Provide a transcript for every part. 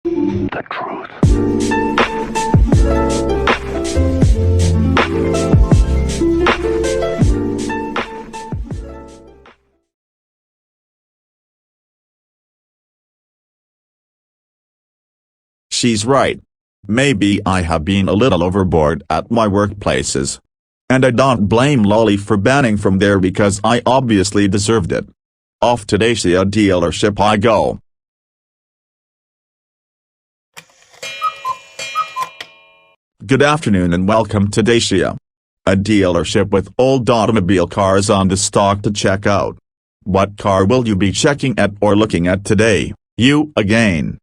The truth. She's right. Maybe I have been a little overboard at my workplaces. And I don't blame Lolly for banning from there because I obviously deserved it. Off to Dacia dealership I go. Good afternoon and welcome to Dacia. A dealership with old automobile cars on the stock to check out. What car will you be checking at or looking at today? You again.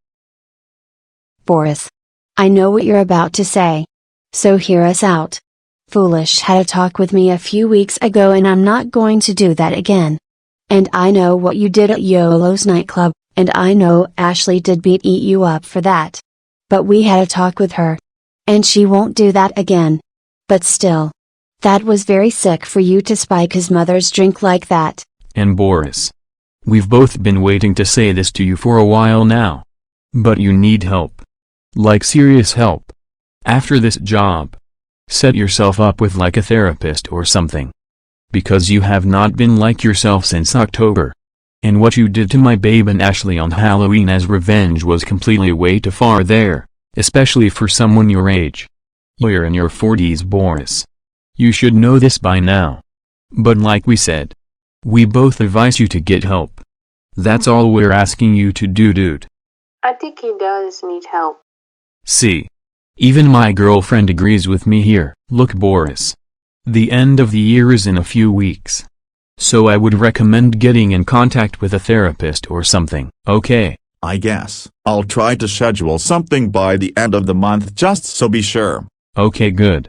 Boris. I know what you're about to say. So hear us out. Foolish had a talk with me a few weeks ago and I'm not going to do that again. And I know what you did at Yolo's nightclub, and I know Ashley did eat you up for that. But we had a talk with her. And she won't do that again. But still. That was very sick for you to spike his mother's drink like that. And Boris. We've both been waiting to say this to you for a while now. But you need help. Like serious help. After this job. Set yourself up with like a therapist or something. Because you have not been like yourself since October. And what you did to my babe and Ashley on Halloween as revenge was completely way too far there, especially for someone your age. You're in your 40s, Boris. You should know this by now. But like we said, we both advise you to get help. That's all we're asking you to do, dude. I think he does need help. See. Even my girlfriend agrees with me here. Look, Boris. The end of the year is in a few weeks. So I would recommend getting in contact with a therapist or something, okay? I guess I'll try to schedule something by the end of the month just so be sure. Okay, good.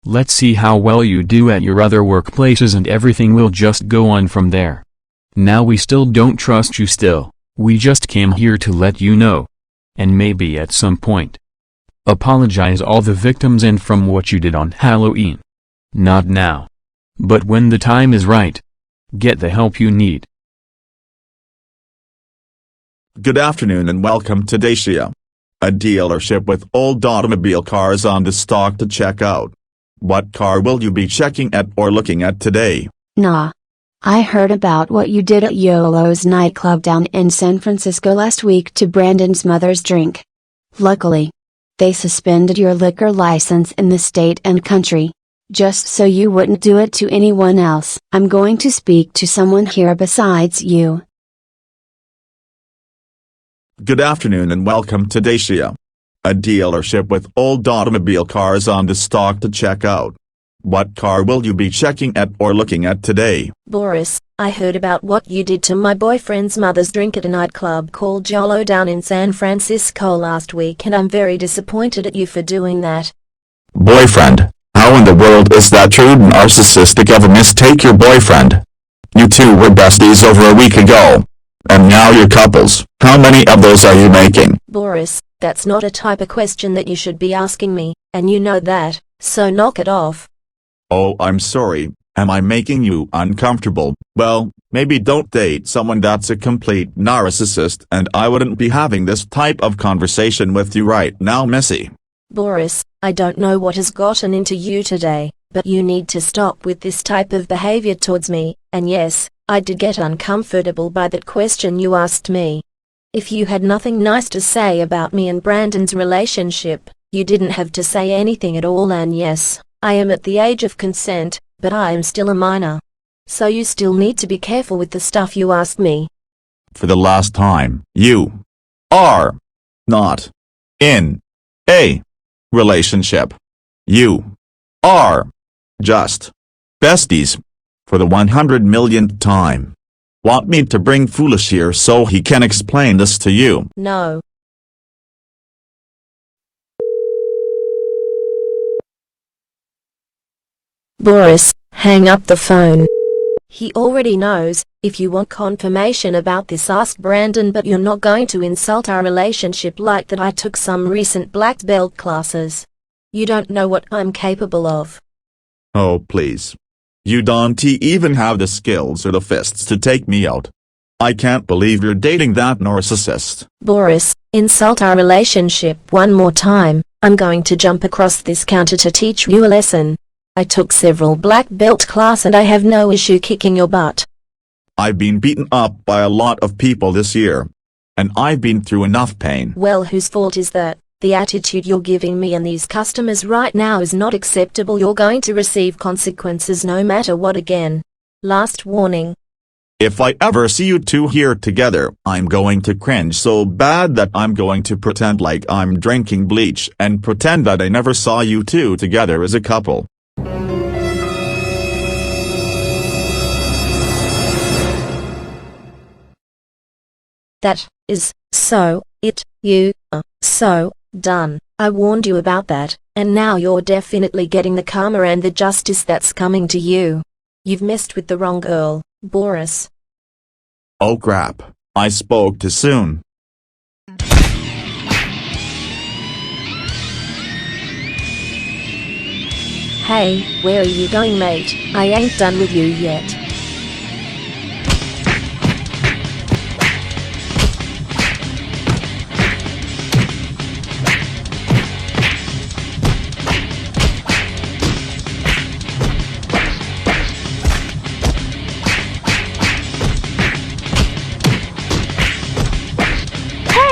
Let's see how well you do at your other workplaces and everything will just go on from there. Now we still don't trust you still, we just came here to let you know. And maybe at some point. Apologize all the victims and from what you did on Halloween. Not now. But when the time is right. Get the help you need. Good afternoon and welcome to Dacia. A dealership with old automobile cars on the stock to check out. What car will you be checking at or looking at today? Nah. I heard about what you did at Yolo's nightclub down in San Francisco last week to Brandon's mother's drink. Luckily. They suspended your liquor license in the state and country. Just so you wouldn't do it to anyone else. I'm going to speak to someone here besides you. Good afternoon and welcome to Dacia. A dealership with old automobile cars on the stock to check out. What car will you be checking at or looking at today? Boris, I heard about what you did to my boyfriend's mother's drink at a nightclub called Jolo down in San Francisco last week and I'm very disappointed at you for doing that. Boyfriend? How in the world is that rude and narcissistic of a mistake your boyfriend? You two were besties over a week ago. And now you're couples. How many of those are you making? Boris, that's not a type of question that you should be asking me, and you know that, so knock it off. Oh, I'm sorry. Am I making you uncomfortable? Well, maybe don't date someone that's a complete narcissist and I wouldn't be having this type of conversation with you right now, Missy. Boris, I don't know what has gotten into you today, but you need to stop with this type of behavior towards me, and yes, I did get uncomfortable by that question you asked me. If you had nothing nice to say about me and Brandon's relationship, you didn't have to say anything at all, and yes, I am at the age of consent, but I am still a minor. So you still need to be careful with the stuff you ask me. For the last time, you are not in a relationship. You are just besties. For the 100 millionth time. Want me to bring Foolish here so he can explain this to you? No. Boris, hang up the phone. He already knows. If you want confirmation about this, ask Brandon, but you're not going to insult our relationship like that. I took some recent black belt classes. You don't know what I'm capable of. Oh please. You don't even have the skills or the fists to take me out. I can't believe you're dating that narcissist. Boris, insult our relationship one more time, I'm going to jump across this counter to teach you a lesson. I took several black belt class and I have no issue kicking your butt. I've been beaten up by a lot of people this year. And I've been through enough pain. Well, whose fault is that? The attitude you're giving me and these customers right now is not acceptable. You're going to receive consequences no matter what again. Last warning. If I ever see you two here together, I'm going to cringe so bad that I'm going to pretend like I'm drinking bleach and pretend that I never saw you two together as a couple. That is so it. You are so done. I warned you about that, and now you're definitely getting the karma and the justice that's coming to you. You've messed with the wrong girl, Boris. Oh crap, I spoke too soon. Hey, where are you going, mate? I ain't done with you yet.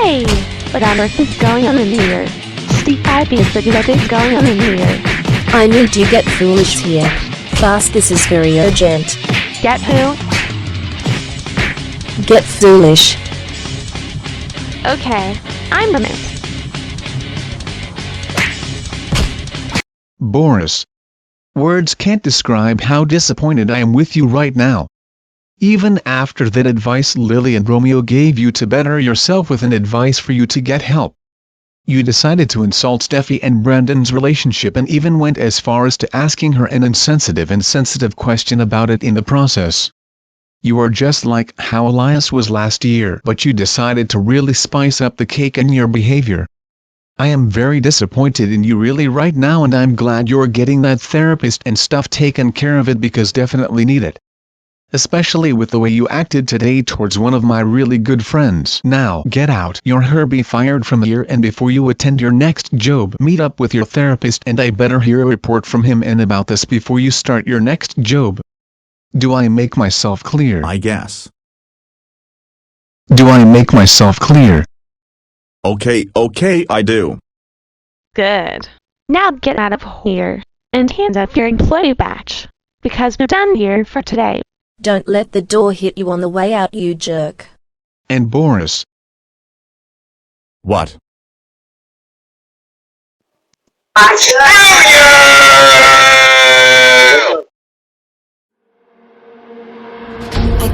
Hey! What on earth is going on in here? Steve Ives, what is going on in here? I need to get foolish here. Fast, this is very urgent. Get who? Get foolish. Okay, I'm on it. Boris. Words can't describe how disappointed I am with you right now. Even after that advice Lily and Romeo gave you to better yourself with an advice for you to get help. You decided to insult Steffi and Brandon's relationship and even went as far as to asking her an insensitive and sensitive question about it in the process. You are just like how Elias was last year, but you decided to really spice up the cake in your behavior. I am very disappointed in you really right now, and I'm glad you're getting that therapist and stuff taken care of it because definitely need it. Especially with the way you acted today towards one of my really good friends. Now get out. You're Herbie fired from here, and before you attend your next job, meet up with your therapist, and I better hear a report from him and about this before you start your next job. Do I make myself clear? I guess. Do I make myself clear? Okay, I do. Good. Now get out of here and hand up your employee badge, because we're done here for today. Don't let the door hit you on the way out, you jerk. And Boris. What? I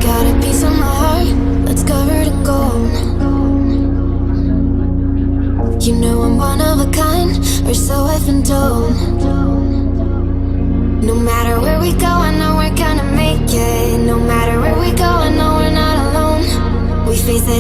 got a piece of my heart that's covered in gold. You know I'm one of a kind, or so I've been told. No matter where we go, I know we're gonna make it. No matter where we go, I know we're not alone. We face it all.